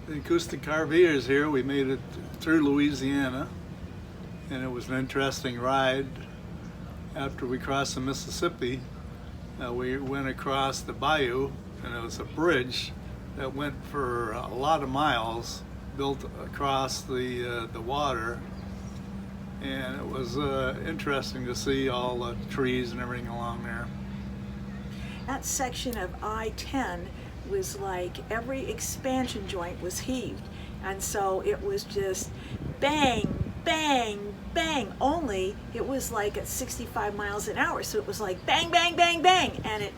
The Acoustic RVers here. We made it through Louisiana, and it was an interesting ride. After we crossed the Mississippi, we went across the bayou, and it was a bridge that went for a lot of miles, built across the water, and it was interesting to see all the trees and everything along there. That section of I-10 was like every expansion joint was heaved, and so it was just bang, bang, bang, only it was like at 65 miles an hour, so it was like bang, bang, bang, bang, and it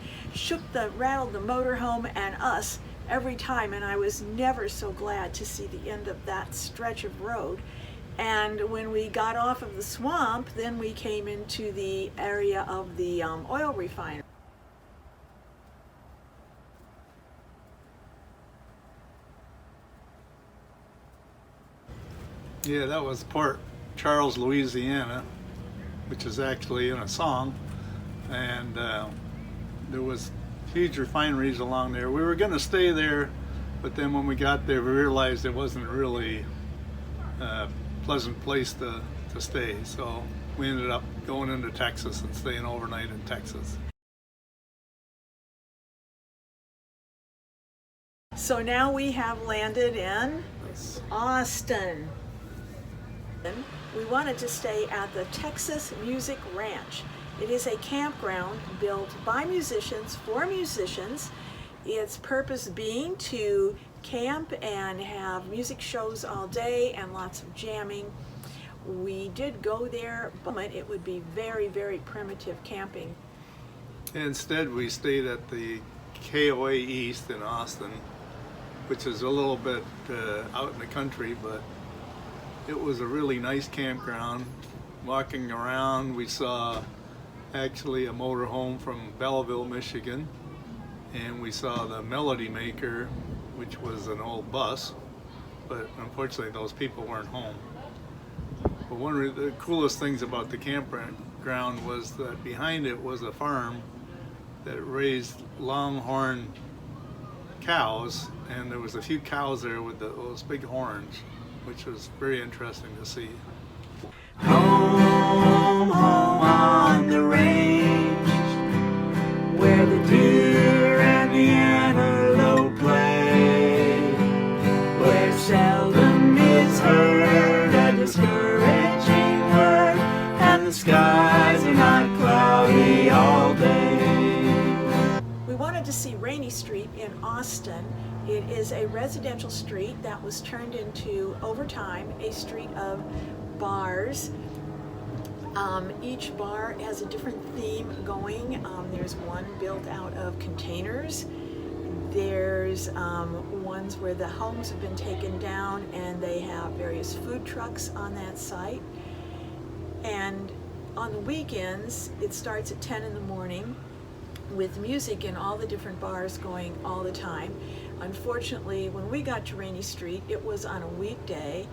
rattled the motorhome and us every time, and I was never so glad to see the end of that stretch of road. And when we got off of the swamp, then we came into the area of the oil refinery. Yeah, that was Port Charles, Louisiana, which is actually in a song, and there was huge refineries along there. We were going to stay there, but then when we got there, we realized it wasn't really a pleasant place to stay, so we ended up going into Texas and staying overnight in Texas. So now we have landed in Austin. We wanted to stay at the Texas Music Ranch. It is a campground built by musicians for musicians. Its purpose being to camp and have music shows all day and lots of jamming. We did go there, but it would be very, very primitive camping. Instead, we stayed at the KOA East in Austin, which is a little bit out in the country, but it was a really nice campground. Walking around, we saw actually a motorhome from Belleville, Michigan, and we saw the Melody Maker, which was an old bus, but unfortunately those people weren't home. But one of the coolest things about the campground was that behind it was a farm that raised longhorn cows, and there was a few cows there with those big horns, which was very interesting to see. Home, home on the range, where the deer and the antelope play, where seldom is heard a discouraging word, and the skies are not cloudy all day. We wanted to see Rainy Street in Austin. It is a residential street that was turned into, over time, a street of bars. Each bar has a different theme going. There's one built out of containers. There's ones where the homes have been taken down and they have various food trucks on that site. And on the weekends, it starts at 10 in the morning with music in all the different bars going all the time. Unfortunately, when we got to Rainy Street, it was on a weekday.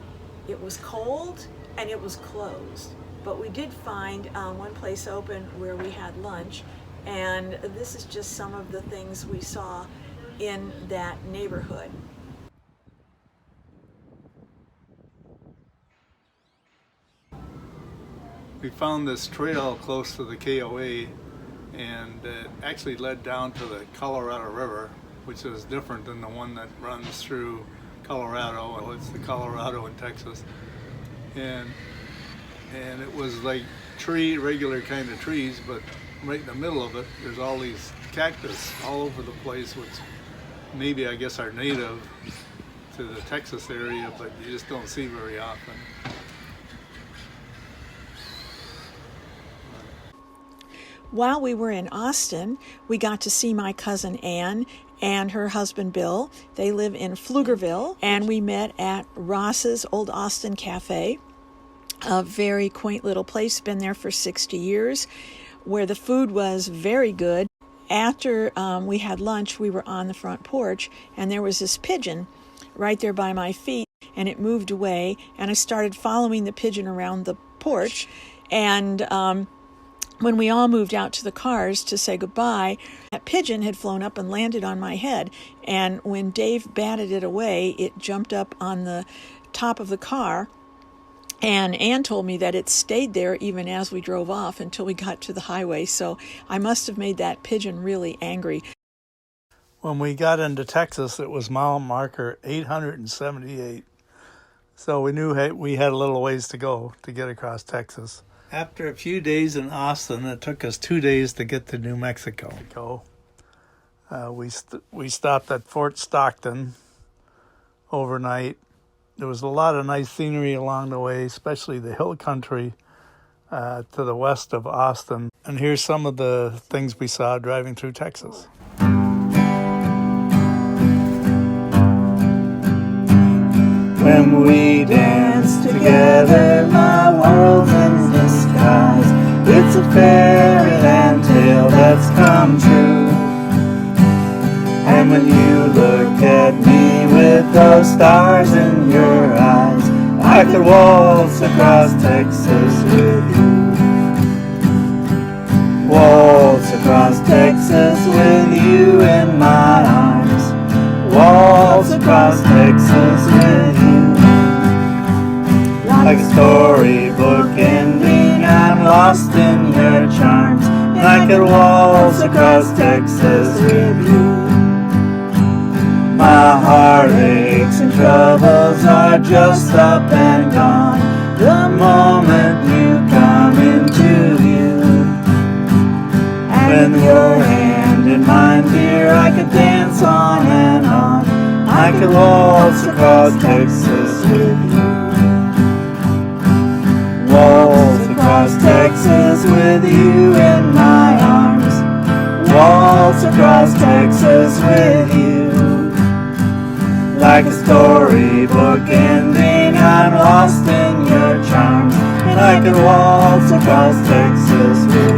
It was cold and it was closed. But we did find one place open where we had lunch, and this is just some of the things we saw in that neighborhood. We found this trail close to the KOA, and it actually led down to the Colorado River, which is different than the one that runs through Colorado. It's the Colorado in Texas. And it was like regular kind of trees, but right in the middle of it, there's all these cactus all over the place, which maybe I guess are native to the Texas area, but you just don't see very often. While we were in Austin, we got to see my cousin Ann and her husband Bill. They live in Pflugerville, and we met at Ross's Old Austin Cafe, a very quaint little place, been there for 60 years, where the food was very good. After we had lunch, we were on the front porch, and there was this pigeon right there by my feet, and it moved away, and I started following the pigeon around the porch, and when we all moved out to the cars to say goodbye, that pigeon had flown up and landed on my head. And when Dave batted it away, it jumped up on the top of the car. And Ann told me that it stayed there even as we drove off until we got to the highway. So I must have made that pigeon really angry. When we got into Texas, it was mile marker 878. So we knew we had a little ways to go to get across Texas. After a few days in Austin, it took us 2 days to get to New Mexico. We stopped at Fort Stockton overnight. There was a lot of nice scenery along the way, especially the hill country to the west of Austin. And here's some of the things we saw driving through Texas. When we dance together, my world's in disguise. It's a fairyland tale that's come true. And when you look at me with those stars in your eyes, I could waltz across Texas with you. Waltz across Texas with you in my arms. Waltz across Texas with you. Like a storybook ending, I'm lost in your charms. And I could waltz across Texas with you. My heartaches and troubles are just up and gone the moment you come into view. And with your hand in mine, dear, I could dance on and on. I could waltz across Texas with you. Waltz across Texas with you in my arms. Waltz across Texas with you. Like a storybook ending, I'm lost in your charms. And I could waltz across Texas with you.